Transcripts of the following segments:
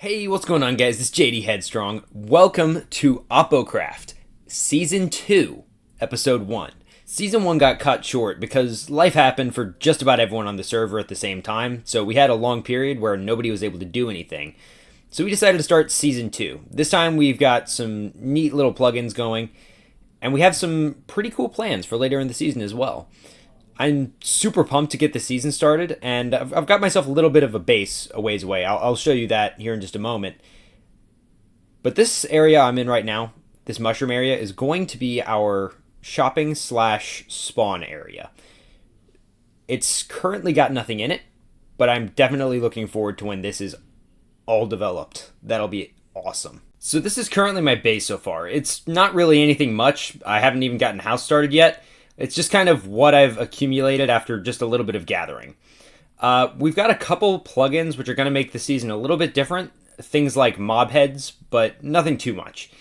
Hey, what's going on, guys? This is JD Headstrong. Welcome to Oppocraft, Season 2, Episode 1. Season 1 got cut short because life happened for just about everyone on the server at the same time, so we had a long period where nobody was able to do anything. So we decided to start Season 2. This time we've got some neat little plugins going, and we have some pretty cool plans for later in the season as well. I'm super pumped to get the season started, and I've got myself a little bit of a base a ways away. I'll show you that here in just a moment. But this area I'm in right now, this mushroom area, is going to be our shopping/spawn area. It's currently got nothing in it, but I'm definitely looking forward to when this is all developed. That'll be awesome. So this is currently my base so far. It's not really anything much. I haven't even gotten a house started yet. It's just kind of what I've accumulated after just a little bit of gathering. We've got a couple plugins which are going to make the season a little bit different. Things like mob heads, but nothing too much.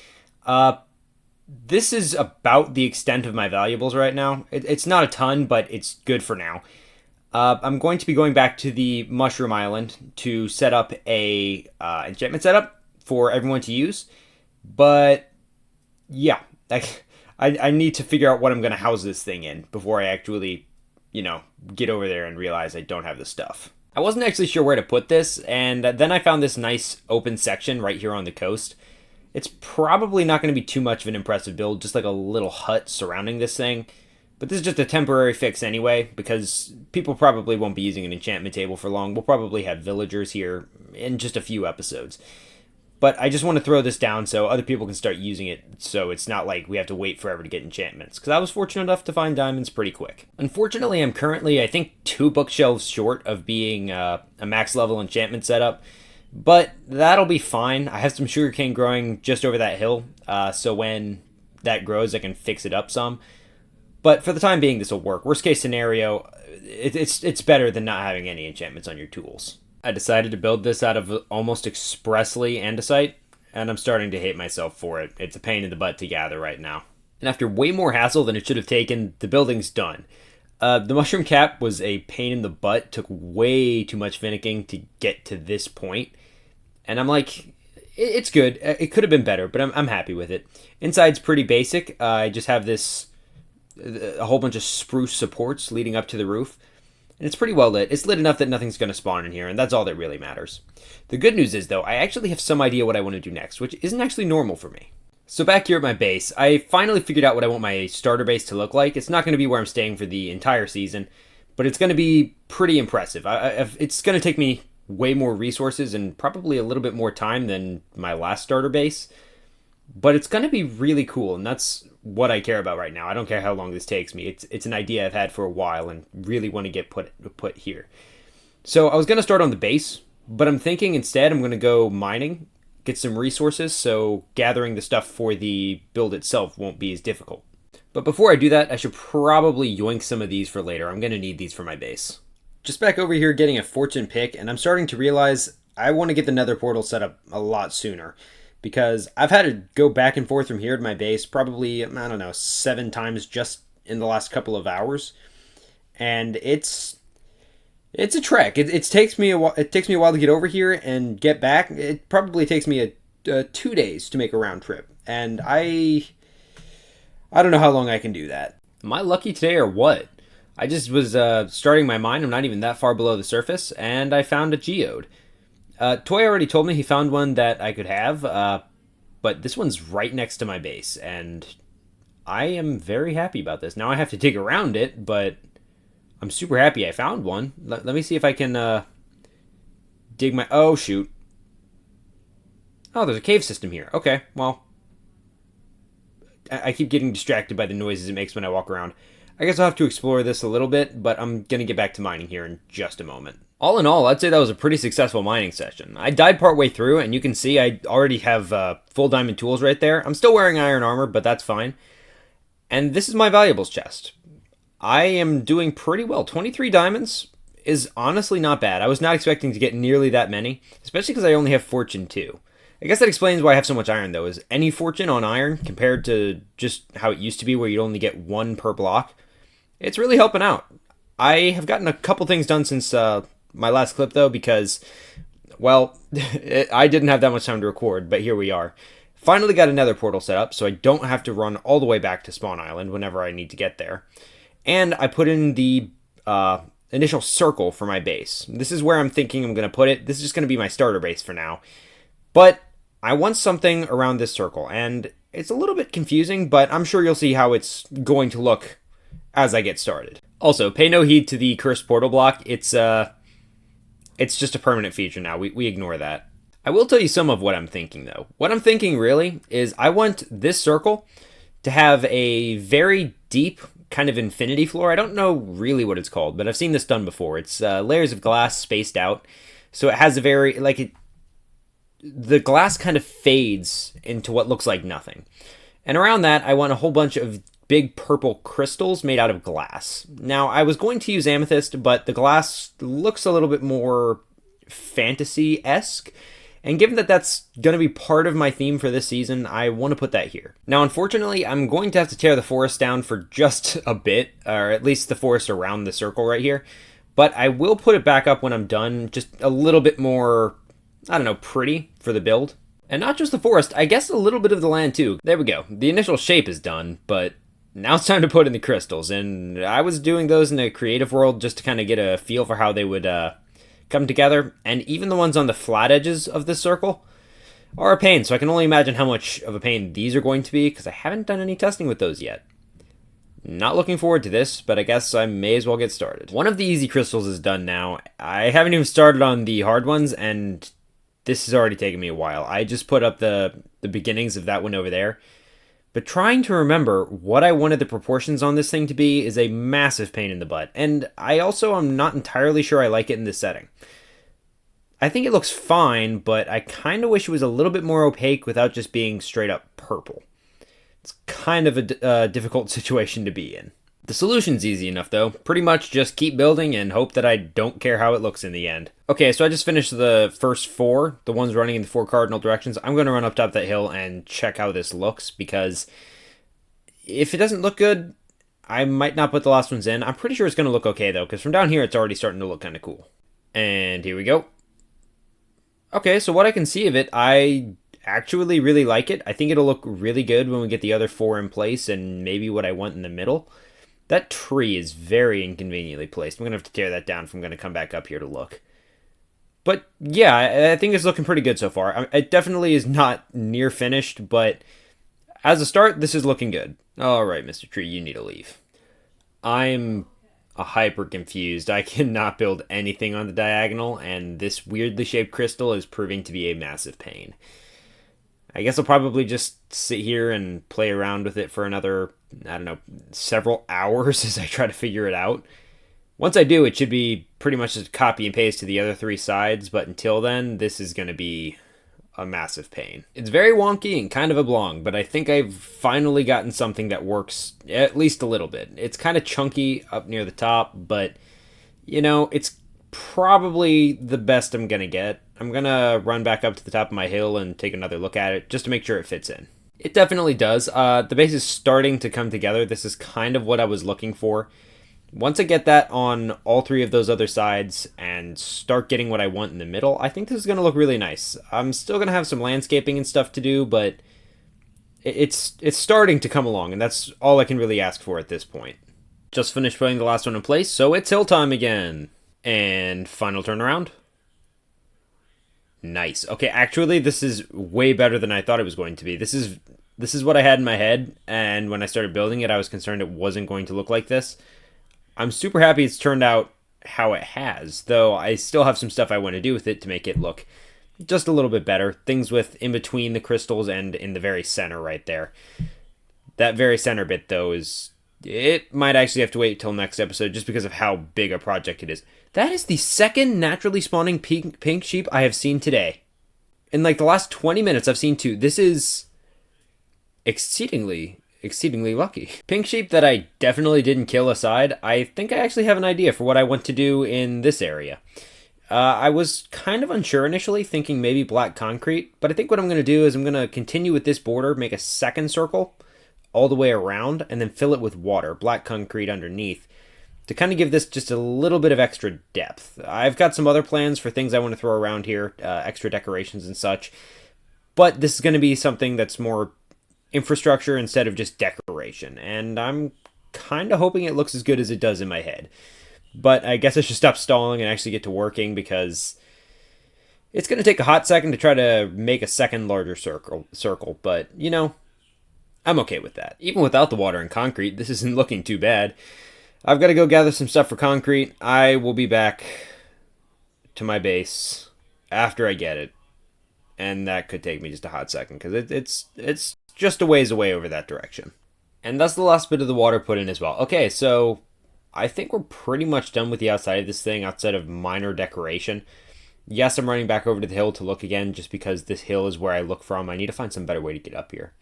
This is about the extent of my valuables right now. It's not a ton, but it's good for now. I'm going to be going back to the Mushroom Island to set up a enchantment setup for everyone to use. But yeah, I need to figure out what I'm going to house this thing in before I actually, get over there and realize I don't have the stuff. I wasn't actually sure where to put this, and then I found this nice open section right here on the coast. It's probably not going to be too much of an impressive build, just like a little hut surrounding this thing. But this is just a temporary fix anyway, because people probably won't be using an enchantment table for long. We'll probably have villagers here in just a few episodes. But I just want to throw this down so other people can start using it, so it's not like we have to wait forever to get enchantments, because I was fortunate enough to find diamonds pretty quick. Unfortunately, I'm currently, I think, 2 bookshelves short of being a max level enchantment setup, but that'll be fine. I have some sugarcane growing just over that hill, so when that grows, I can fix it up some. But for the time being, this will work. Worst case scenario, it's better than not having any enchantments on your tools. I decided to build this out of almost expressly andesite, and I'm starting to hate myself for it. It's a pain in the butt to gather right now. And after way more hassle than it should have taken, the building's done. The mushroom cap was a pain in the butt, took way too much finicking to get to this point. And I'm like, it's good. It could have been better, but I'm happy with it. Inside's pretty basic. I just have a whole bunch of spruce supports leading up to the roof. And it's pretty well lit. It's lit enough that nothing's going to spawn in here, and that's all that really matters. The good news is, though, I actually have some idea what I want to do next, which isn't actually normal for me. So back here at my base, I finally figured out what I want my starter base to look like. It's not going to be where I'm staying for the entire season, but it's going to be pretty impressive. It's going to take me way more resources and probably a little bit more time than my last starter base, but it's going to be really cool, and that's what I care about right now. I don't care how long this takes me. It's an idea I've had for a while and really want to get put here. So I was going to start on the base, but I'm thinking instead I'm going to go mining, get some resources, so gathering the stuff for the build itself won't be as difficult. But before I do that, I should probably yoink some of these for later. I'm going to need these for my base. Just back over here getting a fortune pick, and I'm starting to realize I want to get the nether portal set up a lot sooner, because I've had to go back and forth from here to my base probably, 7 times just in the last couple of hours. And it's a trek. It takes me a while. It takes me a while to get over here and get back. It probably takes me 2 days to make a round trip. And I don't know how long I can do that. Am I lucky today or what? I just was starting my mine. I'm not even that far below the surface, and I found a geode. Toy already told me he found one that I could have, but this one's right next to my base, and I am very happy about this. Now I have to dig around it, but I'm super happy I found one. Let me see if I can dig my... Oh, shoot. Oh, there's a cave system here. Okay, well, I keep getting distracted by the noises it makes when I walk around. I guess I'll have to explore this a little bit, but I'm going to get back to mining here in just a moment. All in all, I'd say that was a pretty successful mining session. I died partway through, and you can see I already have full diamond tools right there. I'm still wearing iron armor, but that's fine. And this is my valuables chest. I am doing pretty well. 23 diamonds is honestly not bad. I was not expecting to get nearly that many, especially because I only have fortune 2. I guess that explains why I have so much iron, though, is any fortune on iron compared to just how it used to be where you'd only get 1 per block. It's really helping out. I have gotten a couple things done since my last clip, though, because Well, I didn't have that much time to record, but here we are. Finally got another portal set up, so I don't have to run all the way back to Spawn Island whenever I need to get there. And I put in the initial circle for my base. This is where I'm thinking I'm going to put it. This is just going to be my starter base for now. But I want something around this circle, and it's a little bit confusing, but I'm sure you'll see how it's going to look as I get started. Also, pay no heed to the cursed portal block. It's just a permanent feature now. We ignore that. I will tell you some of what I'm thinking, though. What I'm thinking, really, is I want this circle to have a very deep kind of infinity floor. I don't know really what it's called, but I've seen this done before. It's layers of glass spaced out. So it has a very, the glass kind of fades into what looks like nothing. And around that, I want a whole bunch of big purple crystals made out of glass. Now, I was going to use amethyst, but the glass looks a little bit more fantasy-esque. And given that that's going to be part of my theme for this season, I want to put that here. Now, unfortunately, I'm going to have to tear the forest down for just a bit, or at least the forest around the circle right here. But I will put it back up when I'm done, just a little bit more, I don't know, pretty for the build. And not just the forest, I guess a little bit of the land too. There we go. The initial shape is done, but now it's time to put in the crystals. And I was doing those in a creative world just to kind of get a feel for how they would come together, and even the ones on the flat edges of this circle are a pain, so I can only imagine how much of a pain these are going to be, because I haven't done any testing with those yet. Not looking forward to this, but I guess I may as well get started. One of the easy crystals is done now. I haven't even started on the hard ones, and this has already taken me a while. I just put up the beginnings of that one over there. But trying to remember what I wanted the proportions on this thing to be is a massive pain in the butt. And I also am not entirely sure I like it in this setting. I think it looks fine, but I kind of wish it was a little bit more opaque without just being straight up purple. It's kind of a difficult situation to be in. The solution's easy enough, though. Pretty much just keep building and hope that I don't care how it looks in the end. Okay, so I just finished the first 4, the ones running in the 4 cardinal directions. I'm going to run up top that hill and check how this looks, because if it doesn't look good, I might not put the last ones in. I'm pretty sure it's going to look okay, though, because from down here, it's already starting to look kind of cool. And here we go. Okay, so what I can see of it, I actually really like it. I think it'll look really good when we get the other 4 in place and maybe what I want in the middle. That tree is very inconveniently placed. I'm going to have to tear that down if I'm going to come back up here to look. But yeah, I think it's looking pretty good so far. It definitely is not near finished, but as a start, this is looking good. All right, Mr. Tree, you need to leave. I'm hyper confused. I cannot build anything on the diagonal, and this weirdly shaped crystal is proving to be a massive pain. I guess I'll probably just sit here and play around with it for another, I don't know, several hours as I try to figure it out. Once I do, it should be pretty much just copy and paste to the other 3 sides, but until then, this is going to be a massive pain. It's very wonky and kind of oblong, but I think I've finally gotten something that works at least a little bit. It's kind of chunky up near the top, but, you know, it's probably the best I'm going to get. I'm going to run back up to the top of my hill and take another look at it just to make sure it fits in. It definitely does. The base is starting to come together. This is kind of what I was looking for. Once I get that on all 3 of those other sides and start getting what I want in the middle, I think this is going to look really nice. I'm still going to have some landscaping and stuff to do, but it's starting to come along, and that's all I can really ask for at this point. Just finished putting the last one in place, so it's hill time again. And final turnaround. Nice. Okay, actually, this is way better than I thought it was going to be. This is what I had in my head, and when I started building it, I was concerned it wasn't going to look like this. I'm super happy it's turned out how it has, though I still have some stuff I want to do with it to make it look just a little bit better. Things with in between the crystals and in the very center right there. That very center bit, though, it might actually have to wait till next episode just because of how big a project it is. That is the second naturally spawning pink sheep I have seen today. In like the last 20 minutes, I've seen 2. This is exceedingly lucky. Pink sheep that I definitely didn't kill aside, I think I actually have an idea for what I want to do in this area. I was kind of unsure initially, thinking maybe black concrete, but I think what I'm going to do is I'm going to continue with this border, make a second circle all the way around, and then fill it with water, black concrete underneath. to kind of give this just a little bit of extra depth. I've got some other plans for things I want to throw around here, extra decorations and such, but this is going to be something that's more infrastructure instead of just decoration, and I'm kind of hoping it looks as good as it does in my head. But I guess I should stop stalling and actually get to working, because it's going to take a hot second to try to make a second larger circle, but, you know, I'm okay with that. Even without the water and concrete, this isn't looking too bad. I've got to go gather some stuff for concrete. I will be back to my base after I get it, and that could take me just a hot second, because it's just a ways away over that direction. And that's the last bit of the water put in as well. Okay, so I think we're pretty much done with the outside of this thing, outside of minor decoration. Yes, I'm running back over to the hill to look again, just because this hill is where I look from. I need to find some better way to get up here.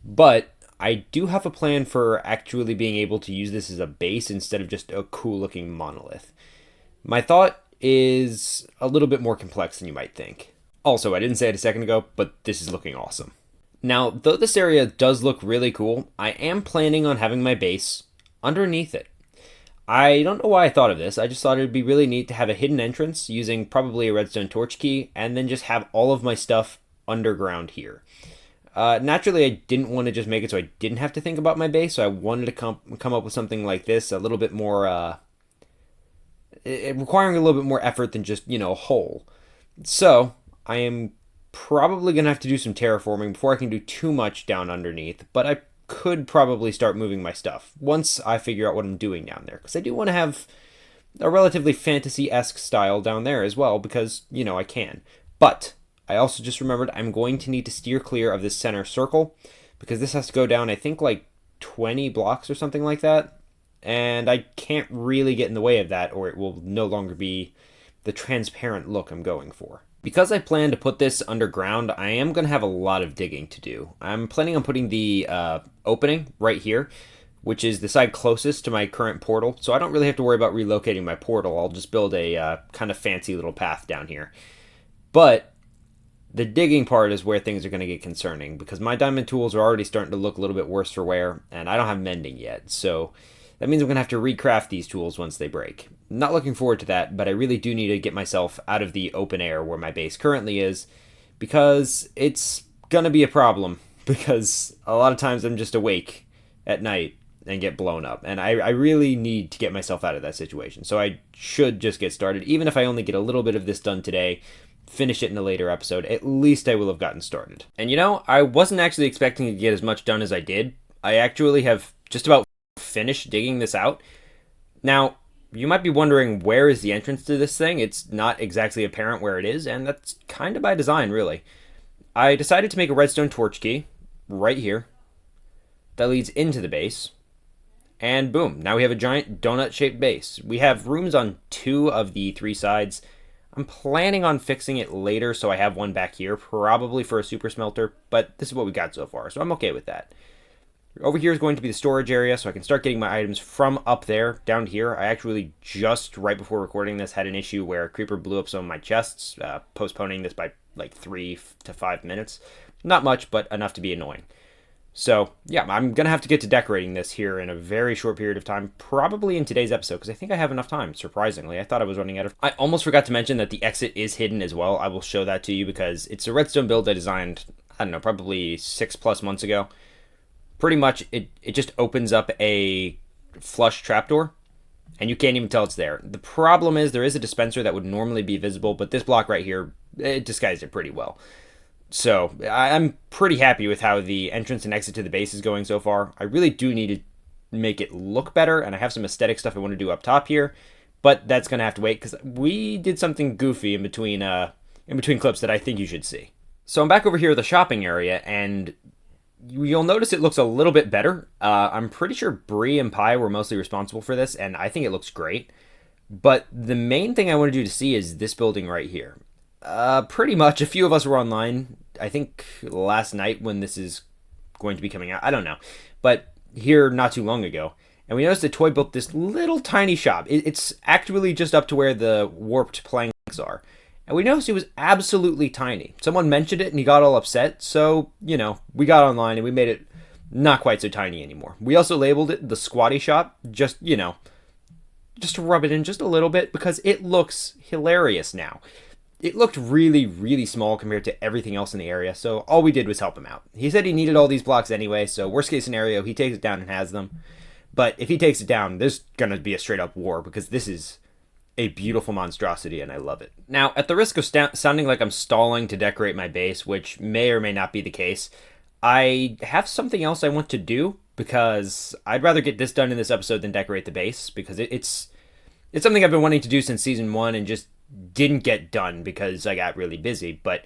But I do have a plan for actually being able to use this as a base instead of just a cool looking monolith. My thought is a little bit more complex than you might think. Also, I didn't say it a second ago, but this is looking awesome. Now, though this area does look really cool, I am planning on having my base underneath it. I don't know why I thought of this. I just thought it would be really neat to have a hidden entrance using probably a redstone torch key, and then just have all of my stuff underground here. Naturally, I didn't want to just make it so I didn't have to think about my base, so I wanted to come up with something like this, a little bit more, requiring a little bit more effort than just, a hole. So, I am probably going to have to do some terraforming before I can do too much down underneath, but I could probably start moving my stuff once I figure out what I'm doing down there, because I do want to have a relatively fantasy-esque style down there as well, because, I can. But I also just remembered I'm going to need to steer clear of this center circle, because this has to go down, I think, like 20 blocks or something like that, and I can't really get in the way of that, or it will no longer be the transparent look I'm going for. Because I plan to put this underground, I am going to have a lot of digging to do. I'm planning on putting the opening right here, which is the side closest to my current portal, so I don't really have to worry about relocating my portal. I'll just build a kind of fancy little path down here. But the digging part is where things are going to get concerning, because my diamond tools are already starting to look a little bit worse for wear, and I don't have mending yet, so that means I'm going to have to recraft these tools once they break. Not looking forward to that, but I really do need to get myself out of the open air where my base currently is, because it's going to be a problem, because a lot of times I'm just awake at night and get blown up, and I really need to get myself out of that situation. So I should just get started. Even if I only get a little bit of this done today, finish it in a later episode, at least I will have gotten started. And I wasn't actually expecting to get as much done as I did. I actually have just about finished digging this out. Now, you might be wondering, where is the entrance to this thing? It's not exactly apparent where it is, and that's kind of by design, really. I decided to make a redstone torch key right here that leads into the base, and boom, now we have a giant donut-shaped base. We have rooms on 2 of the 3 sides. I'm planning on fixing it later, so I have one back here, probably for a super smelter, but this is what we got so far, so I'm okay with that. Over here is going to be the storage area, so I can start getting my items from up there down here. I actually just right before recording this had an issue where a creeper blew up some of my chests, postponing this by like 3 to 5 minutes. Not much, but enough to be annoying. So yeah, I'm going to have to get to decorating this here in a very short period of time, probably in today's episode, because I think I have enough time, surprisingly. I thought I was running out of... I almost forgot to mention that the exit is hidden as well. I will show that to you because it's a redstone build I designed, I don't know, probably 6+ months ago. Pretty much, it just opens up a flush trapdoor, and you can't even tell it's there. The problem is there is a dispenser that would normally be visible, but this block right here, it disguised it pretty well. So I'm pretty happy with how the entrance and exit to the base is going so far. I really do need to make it look better, and I have some aesthetic stuff I want to do up top here, but that's going to have to wait because we did something goofy in between clips that I think you should see. So I'm back over here at the shopping area, and you'll notice it looks a little bit better. I'm pretty sure Bree and Pi were mostly responsible for this, and I think it looks great. But the main thing I wanted you to see is this building right here. Pretty much, a few of us were online, I think last night when this is going to be coming out. I don't know. But here not too long ago. And we noticed that Toy built this little tiny shop. It's actually just up to where the warped planks are. And we noticed it was absolutely tiny. Someone mentioned it and he got all upset. So, we got online and we made it not quite so tiny anymore. We also labeled it the Squatty Shop. Just, just to rub it in just a little bit because it looks hilarious now. It looked really, really small compared to everything else in the area, so all we did was help him out. He said he needed all these blocks anyway, so worst case scenario, he takes it down and has them. But if he takes it down, there's gonna be a straight up war because this is a beautiful monstrosity and I love it. Now, at the risk of sounding like I'm stalling to decorate my base, which may or may not be the case, I have something else I want to do because I'd rather get this done in this episode than decorate the base because it's something I've been wanting to do since season 1 and just didn't get done because I got really busy. But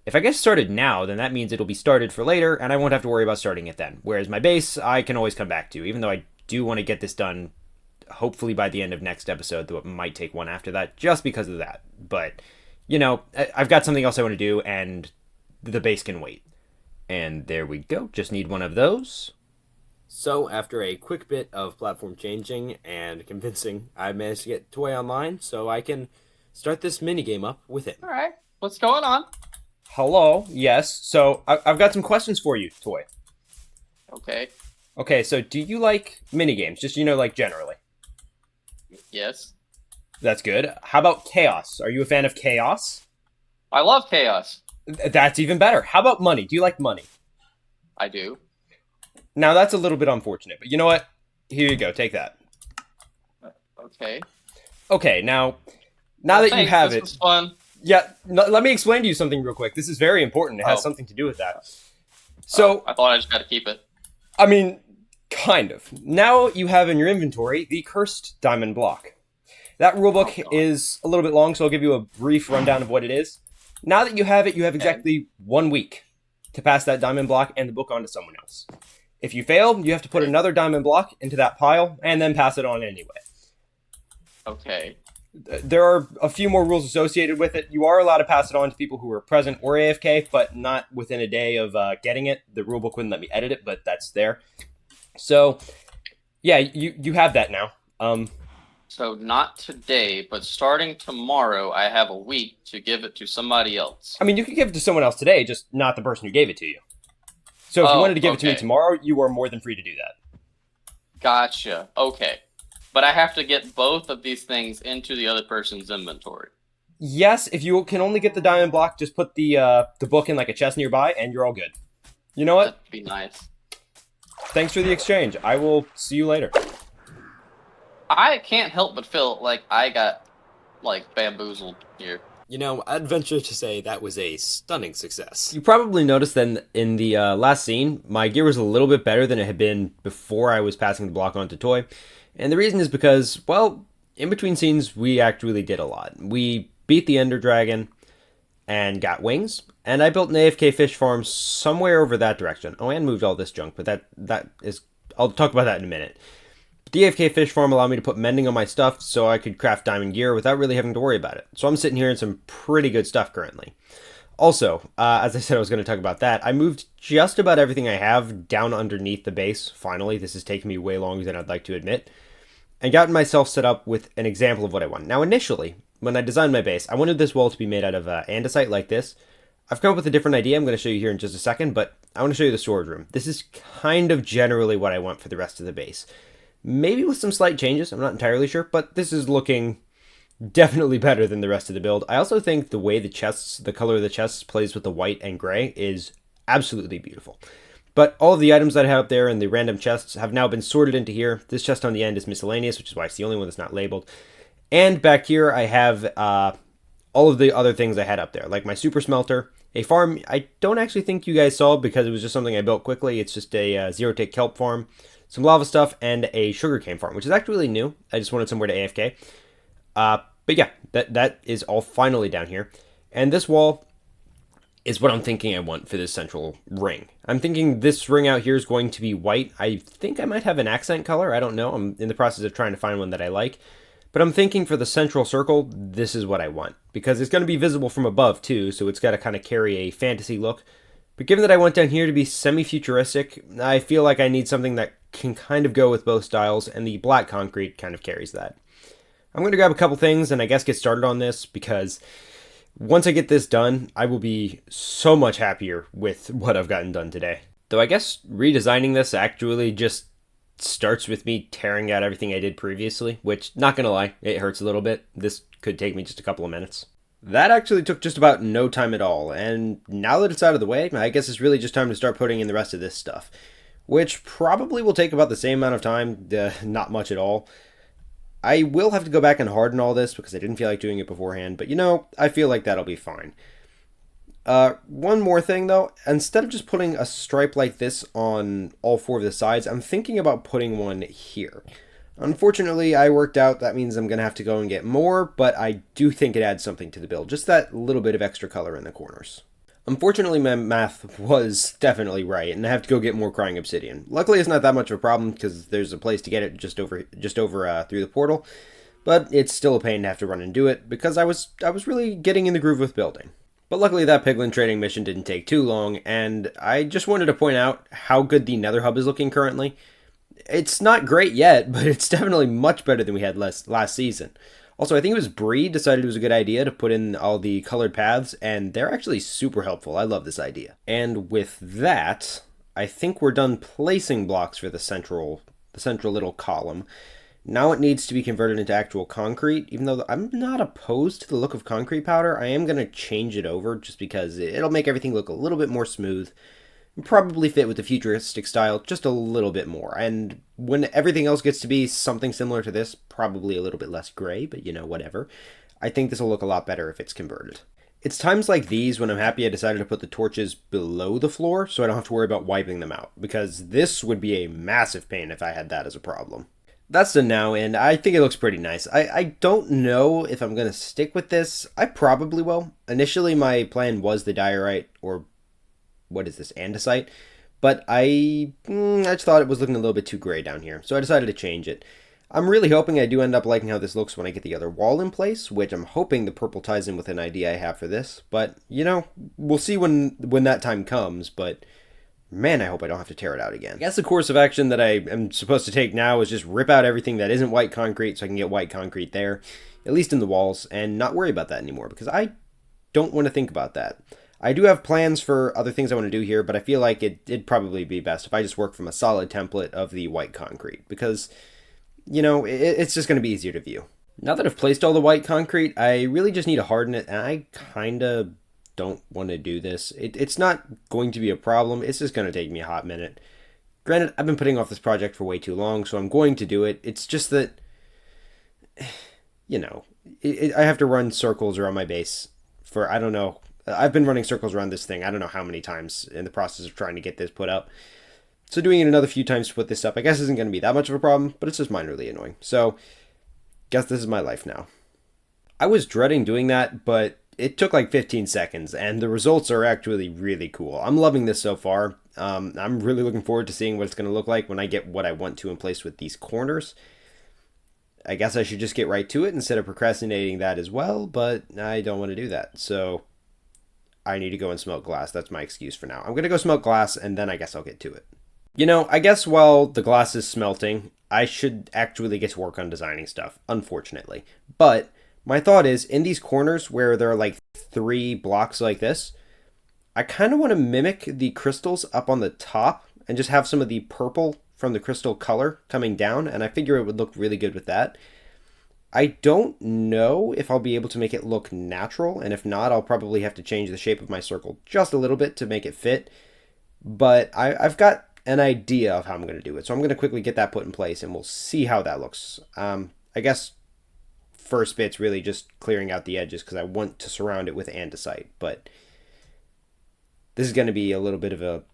if I get started now, then that means it'll be started for later and I won't have to worry about starting it then. Whereas my base, I can always come back to, even though I do want to get this done hopefully by the end of next episode, though it might take one after that just because of that. But, I've got something else I want to do and the base can wait. And there we go. Just need one of those. So, after a quick bit of platform changing and convincing, I managed to get Toy online so I can start this minigame up with it. All right. What's going on? Hello. Yes. So, I've got some questions for you, Toy. Okay. Okay, so do you like minigames? Just, like generally. Yes. That's good. How about chaos? Are you a fan of chaos? I love chaos. That's even better. How about money? Do you like money? I do. Now, that's a little bit unfortunate, but you know what? Here you go. Take that. Okay. Okay, now that thanks. you have this it... was fun. Yeah, let me explain to you something real quick. This is very important. It has something to do with that. So... I thought I just had to keep it. I mean, kind of. Now you have in your inventory the Cursed Diamond Block. That rulebook is a little bit long, so I'll give you a brief rundown of what it is. Now that you have it, you have exactly 1 week to pass that diamond block and the book on to someone else. If you fail, you have to put another diamond block into that pile and then pass it on anyway. Okay. There are a few more rules associated with it. You are allowed to pass it on to people who are present or AFK, but not within a day of getting it. The rulebook wouldn't let me edit it, but that's there. So, yeah, you have that now. So not today, but starting tomorrow, I have a week to give it to somebody else. I mean, you could give it to someone else today, just not the person who gave it to you. So if you wanted to give it to me tomorrow, you are more than free to do that. Gotcha. Okay. But I have to get both of these things into the other person's inventory. Yes, if you can only get the diamond block, just put the book in like a chest nearby, and you're all good. You know what? That'd be nice. Thanks for the exchange. I will see you later. I can't help but feel like I got, bamboozled here. I'd venture to say that was a stunning success. You probably noticed that in the last scene, my gear was a little bit better than it had been before I was passing the block on to Toy. And the reason is because, well, in between scenes, we actually did a lot. We beat the Ender Dragon and got wings, and I built an AFK fish farm somewhere over that direction. Oh, and moved all this junk, but that is... I'll talk about that in a minute. But the AFK fish farm allowed me to put mending on my stuff so I could craft diamond gear without really having to worry about it. So I'm sitting here in some pretty good stuff currently. Also, as I said I was going to talk about that, I moved just about everything I have down underneath the base, finally. This has taken me way longer than I'd like to admit. And gotten myself set up with an example of what I want. Now, initially, when I designed my base, I wanted this wall to be made out of andesite like this. I've come up with a different idea I'm going to show you here in just a second, but I want to show you the storage room. This is kind of generally what I want for the rest of the base. Maybe with some slight changes, I'm not entirely sure, but this is looking definitely better than the rest of the build. I also think the way the color of the chests plays with the white and gray is absolutely beautiful. But all of the items that I have up there and the random chests have now been sorted into here. This chest on the end is miscellaneous, which is why it's the only one that's not labeled. And back here I have all of the other things I had up there, like my super smelter, a farm I don't actually think you guys saw because it was just something I built quickly. It's just a zero-take kelp farm, some lava stuff, and a sugarcane farm, which is actually really new. I just wanted somewhere to AFK. But yeah, that is all finally down here. And this wall is what I'm thinking I want for this central ring. I'm thinking this ring out here is going to be white. I think I might have an accent color. I don't know. I'm in the process of trying to find one that I like. But I'm thinking for the central circle, this is what I want. Because it's going to be visible from above too, so it's got to kind of carry a fantasy look. But given that I want down here to be semi-futuristic, I feel like I need something that can kind of go with both styles, and the black concrete kind of carries that. I'm going to grab a couple things and I guess get started on this, because once I get this done, I will be so much happier with what I've gotten done today. Though I guess redesigning this actually just starts with me tearing out everything I did previously, which, not gonna lie, it hurts a little bit. This could take me just a couple of minutes. That actually took just about no time at all, and now that it's out of the way, I guess it's really just time to start putting in the rest of this stuff, which probably will take about the same amount of time, not much at all. I will have to go back and harden all this because I didn't feel like doing it beforehand, but I feel like that'll be fine. One more thing though, instead of just putting a stripe like this on all four of the sides, I'm thinking about putting one here. Unfortunately, I worked out that means I'm going to have to go and get more, but I do think it adds something to the build, just that little bit of extra color in the corners. Unfortunately, my math was definitely right, and I have to go get more crying obsidian. Luckily, it's not that much of a problem because there's a place to get it just over through the portal, but it's still a pain to have to run and do it because I was really getting in the groove with building. But luckily, that piglin trading mission didn't take too long, and I just wanted to point out how good the Nether hub is looking currently. It's not great yet, but it's definitely much better than we had last season. Also, I think it was Bree decided it was a good idea to put in all the colored paths, and they're actually super helpful. I love this idea. And with that, I think we're done placing blocks for the central little column. Now it needs to be converted into actual concrete. Even though I'm not opposed to the look of concrete powder, I am going to change it over just because it'll make everything look a little bit more smooth. Probably fit with the futuristic style just a little bit more. And when everything else gets to be something similar to this, probably a little bit less gray, but whatever. I think this will look a lot better if it's converted. It's times like these when I'm happy I decided to put the torches below the floor so I don't have to worry about wiping them out, because this would be a massive pain if I had that as a problem. That's done now, and I think it looks pretty nice. I don't know if I'm going to stick with this. I probably will. Initially, my plan was the diorite, or what is this, andesite, but I just thought it was looking a little bit too gray down here, so I decided to change it. I'm really hoping I do end up liking how this looks when I get the other wall in place, which I'm hoping the purple ties in with an idea I have for this, but we'll see when that time comes. But man, I hope I don't have to tear it out again. I guess the course of action that I am supposed to take now is just rip out everything that isn't white concrete so I can get white concrete there, at least in the walls, and not worry about that anymore, because I don't want to think about that. I do have plans for other things I want to do here, but I feel like it'd probably be best if I just work from a solid template of the white concrete, because, it's just going to be easier to view. Now that I've placed all the white concrete, I really just need to harden it, and I kind of don't want to do this. It's not going to be a problem. It's just going to take me a hot minute. Granted, I've been putting off this project for way too long, so I'm going to do it. It's just that, I have to run circles around my base for, I don't know. I've been running circles around this thing I don't know how many times in the process of trying to get this put up. So doing it another few times to put this up, I guess isn't going to be that much of a problem, but it's just minorly annoying. So, guess this is my life now. I was dreading doing that, but it took like 15 seconds, and the results are actually really cool. I'm loving this so far. I'm really looking forward to seeing what it's going to look like when I get what I want to in place with these corners. I guess I should just get right to it instead of procrastinating that as well, but I don't want to do that. So I need to go and smelt glass. That's my excuse for now. I'm going to go smelt glass, and then I guess I'll get to it. I guess while the glass is smelting, I should actually get to work on designing stuff, unfortunately. But my thought is, in these corners where there are like 3 blocks like this, I kind of want to mimic the crystals up on the top and just have some of the purple from the crystal color coming down, and I figure it would look really good with that. I don't know if I'll be able to make it look natural, and if not, I'll probably have to change the shape of my circle just a little bit to make it fit. But I've got an idea of how I'm going to do it, so I'm going to quickly get that put in place, and we'll see how that looks. I guess first bit's really just clearing out the edges because I want to surround it with andesite, but this is going to be a little bit of a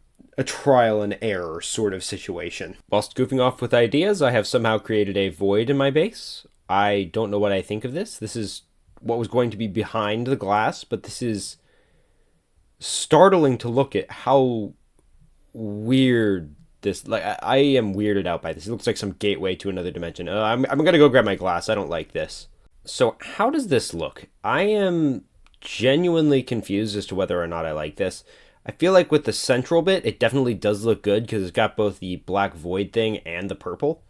trial and error sort of situation. Whilst goofing off with ideas, I have somehow created a void in my base. I don't know what I think of this. This is what was going to be behind the glass, but this is startling to look at how weird this, like, I am weirded out by this. It looks like some gateway to another dimension. I'm gonna go grab my glass. I don't like this. So how does this look? I am genuinely confused as to whether or not I like this. I feel like with the central bit, it definitely does look good because it's got both the black void thing and the purple.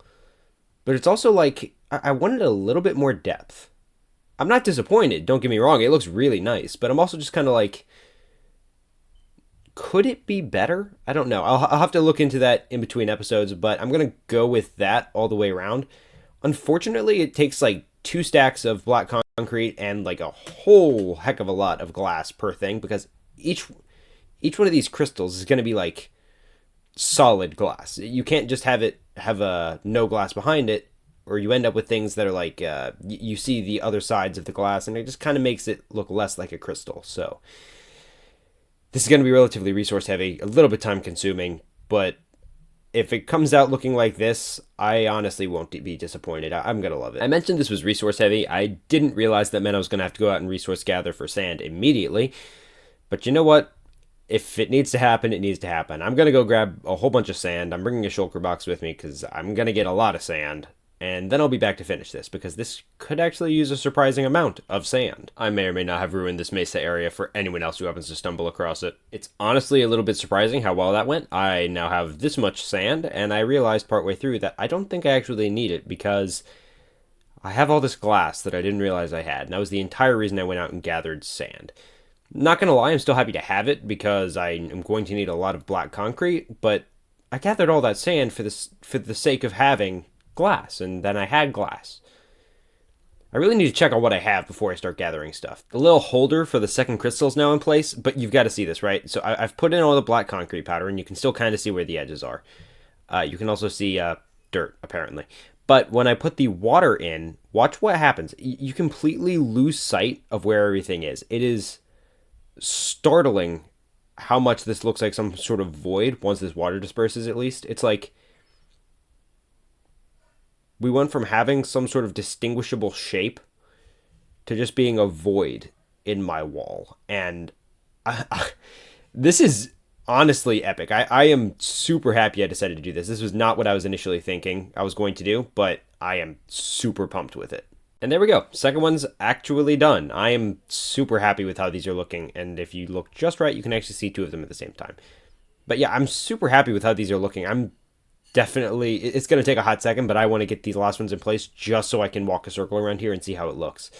But it's also like, I wanted a little bit more depth. I'm not disappointed, don't get me wrong. It looks really nice, but I'm also just kind of like, Could it be better? I don't know. I'll have to look into that in between episodes, but I'm going to go with that all the way around. Unfortunately, it takes like 2 stacks of black concrete and like a whole heck of a lot of glass per thing, because each one of these crystals is going to be like solid glass. You can't just have it have a no glass behind it, or you end up with things that are like you see the other sides of the glass, and it just kind of makes it look less like a crystal. So this is going to be relatively resource heavy, a little bit time consuming, but if it comes out looking like this, I honestly won't be disappointed. I'm going to love it. I mentioned this was resource heavy. I didn't realize that meant I was going to have to go out and resource gather for sand immediately. But you know what? If it needs to happen, it needs to happen. I'm going to go grab a whole bunch of sand. I'm bringing a shulker box with me because I'm going to get a lot of sand. And then I'll be back to finish this, because this could actually use a surprising amount of sand. I may or may not have ruined this mesa area for anyone else who happens to stumble across it. It's honestly a little bit surprising how well that went. I now have this much sand, and I realized partway through that I don't think I actually need it, because I have all this glass that I didn't realize I had, and that was the entire reason I went out and gathered sand. Not gonna lie, I'm still happy to have it, because I am going to need a lot of black concrete, but I gathered all that sand for the sake of having glass, and then I had glass. I really need to check on what I have before I start gathering stuff. The little holder for the second crystal is now in place, but you've got to see this, right? So I've put in all the black concrete powder, and you can still kind of see where the edges are. You can also see dirt, apparently. But when I put the water in, watch what happens. You completely lose sight of where everything is. It is startling how much this looks like some sort of void once this water disperses, at least. It's like we went from having some sort of distinguishable shape to just being a void in my wall. And this is honestly epic. I am super happy I decided to do this. This was not what I was initially thinking I was going to do, but I am super pumped with it. And there we go. Second one's actually done. I am super happy with how these are looking. And if you look just right, you can actually see 2 of them at the same time. But yeah, I'm super happy with how these are looking. I'm definitely, it's going to take a hot second, but I want to get these last ones in place just so I can walk a circle around here and see how it looks.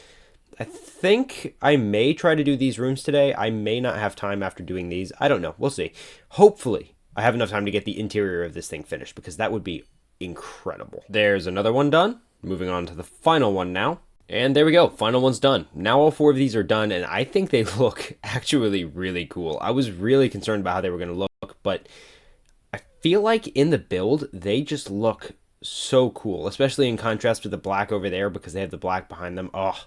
I think I may try to do these rooms today. I may not have time after doing these. I don't know. We'll see. Hopefully, I have enough time to get the interior of this thing finished, because that would be incredible. There's another one done. Moving on to the final one now. And there we go. Final one's done. Now all 4 of these are done, and I think they look actually really cool. I was really concerned about how they were going to look, but I feel like in the build, they just look so cool, especially in contrast to the black over there, because they have the black behind them. Oh,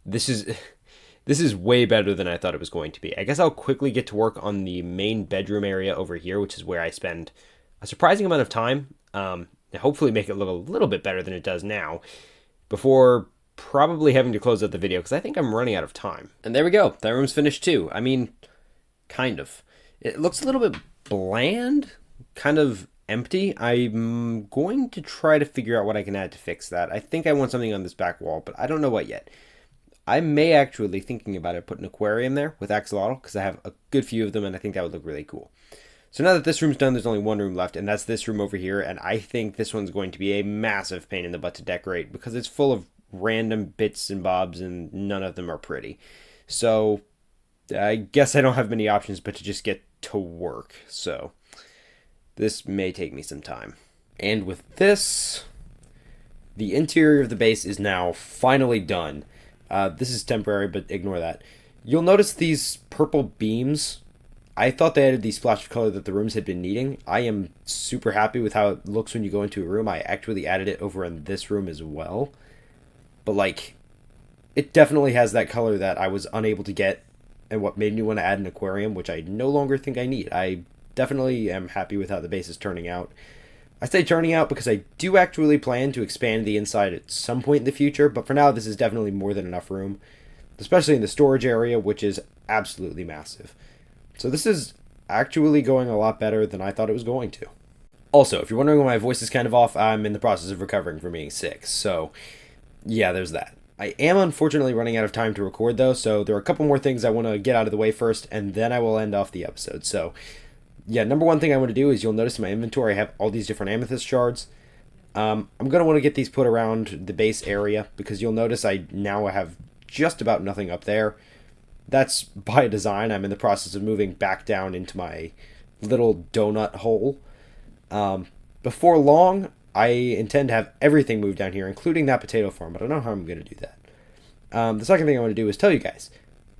this is way better than I thought it was going to be. I guess I'll quickly get to work on the main bedroom area over here, which is where I spend a surprising amount of time. Hopefully make it look a little bit better than it does now, before probably having to close out the video, because I think I'm running out of time. And there we go. That room's finished too. I mean, kind of. It looks a little bit bland, kind of empty. I'm going to try to figure out what I can add to fix that. I think I want something on this back wall, but I don't know what yet. I may actually, thinking about it, put an aquarium there with axolotl, because I have a good few of them, and I think that would look really cool. So now that this room's done, there's only one room left, and that's this room over here, and I think this one's going to be a massive pain in the butt to decorate, because it's full of random bits and bobs, and none of them are pretty. So I guess I don't have many options but to just get to work. So this may take me some time. And with this, the interior of the base is now finally done. This is temporary, but ignore that. You'll notice these purple beams. I thought they added the splash of color that the rooms had been needing. I am super happy with how it looks when you go into a room. I actually added it over in this room as well. But, like, it definitely has that color that I was unable to get, and what made me want to add an aquarium, which I no longer think I need. I definitely am happy with how the base is turning out. I say turning out because I do actually plan to expand the inside at some point in the future, but for now this is definitely more than enough room, especially in the storage area, which is absolutely massive. So this is actually going a lot better than I thought it was going to. Also, if you're wondering why my voice is kind of off, I'm in the process of recovering from being sick, so yeah, there's that. I am unfortunately running out of time to record though, so there are a couple more things I want to get out of the way first, and then I will end off the episode. So yeah, number one thing I want to do is, you'll notice in my inventory I have all these different amethyst shards. I'm going to want to get these put around the base area, because you'll notice I now have just about nothing up there. that's by design. I'm in the process of moving back down into my little donut hole. Before long, I intend to have everything moved down here, including that potato farm, but I don't know how I'm going to do that. The second thing I want to do is tell you guys,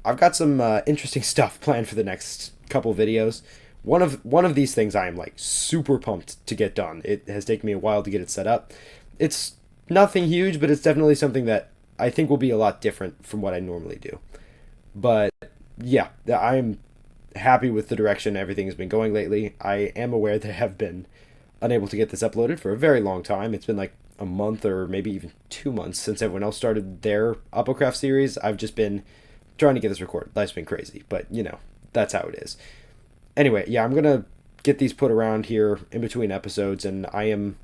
I've got some interesting stuff planned for the next couple videos. One of these things I am like super pumped to get done. It has taken me a while to get it set up. It's nothing huge, but it's definitely something that I think will be a lot different from what I normally do. But yeah, I'm happy with the direction everything has been going lately. I am aware that I have been unable to get this uploaded for a very long time. It's been like a month or maybe even 2 months since everyone else started their Oppocraft series. I've just been trying to get this recorded. Life's been crazy, but you know, that's how it is. Anyway, yeah, I'm gonna get these put around here in between episodes, and I am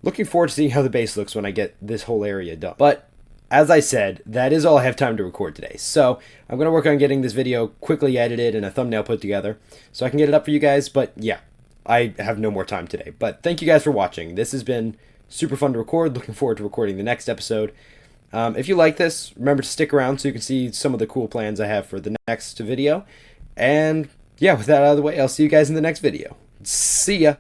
looking forward to seeing how the base looks when I get this whole area done. But as I said, that is all I have time to record today. So I'm going to work on getting this video quickly edited and a thumbnail put together so I can get it up for you guys. But yeah, I have no more time today. But thank you guys for watching. This has been super fun to record. Looking forward to recording the next episode. If you like this, remember to stick around so you can see some of the cool plans I have for the next video. And yeah, with that out of the way, I'll see you guys in the next video. See ya!